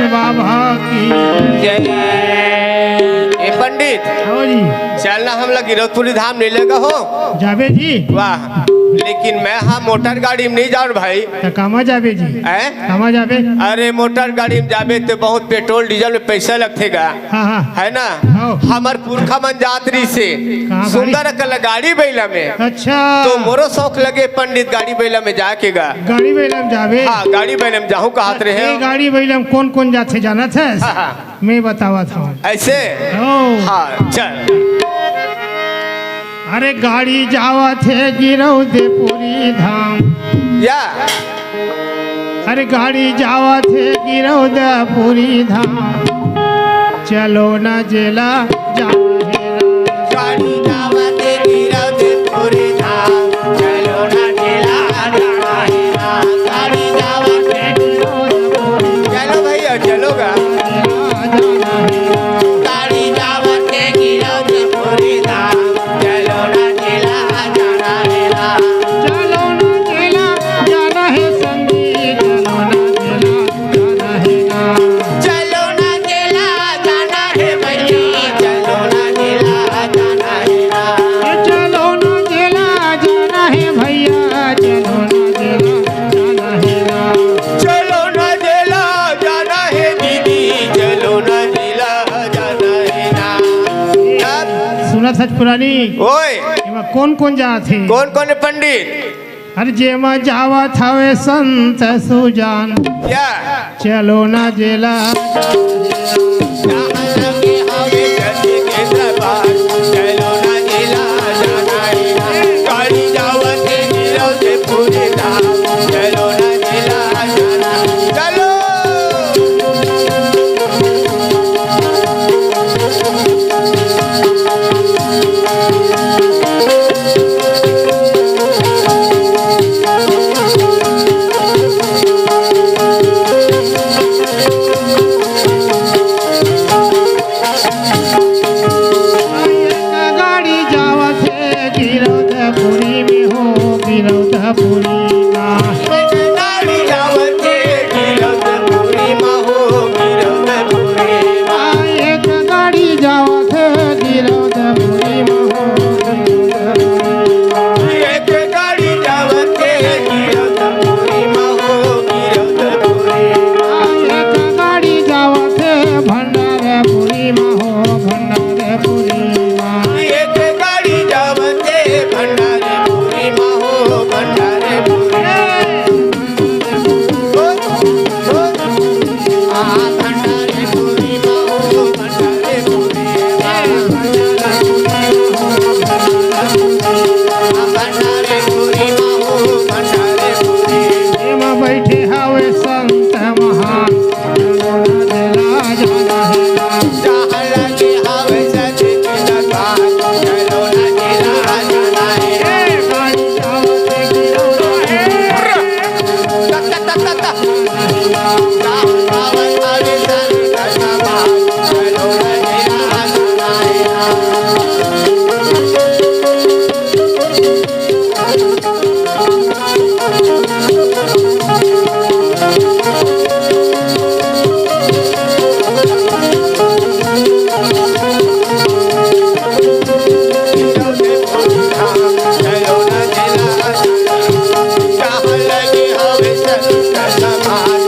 बाबा की जय। ए पंडित हो जी, चलना हम लोग गिरोधपुरी धाम नहीं लगा हो जाबे जी। वाह, लेकिन मैं हाँ मोटर गाड़ी में नहीं जाऊँ भाई। तो कहाँ जाबे जी? कहाँ जाबे? अरे मोटर गाड़ी में जाबे तो बहुत पेट्रोल डीजल में पैसा लगेगा। हाँ हाँ है ना, हमार पुरखा मन जातरी से सुंदर कल गाड़ी बैला में। अच्छा, तो मोरो शौक लगे पंडित गाड़ी बैला में जाके गा। गाड़ी बैला में जाबे? हाँ गाड़ी बैला में जाहूँ कहत रहे। गाड़ी बैला में कौन कौन जाते जाना था? मैं बतावा था ऐसे। हाँ चल। अरे गाड़ी जावा थे गिरौदपुरी धाम या। अरे गाड़ी जावा थे गिरौदपुरी धाम, चलो ना जेला गाड़ी जावा थे गिरौदपुरी धाम, चलो ना जेला गाड़ी जावा थे। चलो भैया चलोगा। गाड़ी जावा थे गिरौदपुरी धाम, चलो ना जेला जाना है संगी, चलो ना जेला जाना है भैया, चलो ना जेला जाना है। चलो ना जेला जाना है भैया, चलो ना जेला जाना है। चलो ना जेला जाना है दीदी, चलो ना जेला जाना है ना। सुना सच पुरानी। ओए कौन कौन जा थे? कौन कौन है पंडित? अरे जेमा जावा था वे संत सुजान, क्या चलो ना जेला चलो ना जेला जाना है। गाड़ी जावा थे गिरौदपुरी धाम, चलो ना जेला जाना। चलो गाड़ी जावा थे गिरौदपुरी में हो, गिरौदपुरी गाड़ी जावा थे गिरौदपुरी में हो, गिरौदपुरी एक गाड़ी जावा थे गिरौदपुरी में हो, एक गाड़ी जावा थे गिरौदपुरी में हो, गिरौदपुरी एक गाड़ी जावा थे भंडारपुरी में हो, भंडारपुरी एक गाड़ी जावा थे भंडारपुरी में हो, भंडारपुरी भंडारपुरी में हो, भंडारपुरी भंडारपुरी में हो, भंडारपुरी में बैठे हवे संत महान, चलो ना जेला जाना है। जहाँ लगे हवे सच की दुकान, चलो ना जेला जाना है। गाड़ी जावा थे गिरौदपुरी जहाँ लगे हवे सच की दुकान,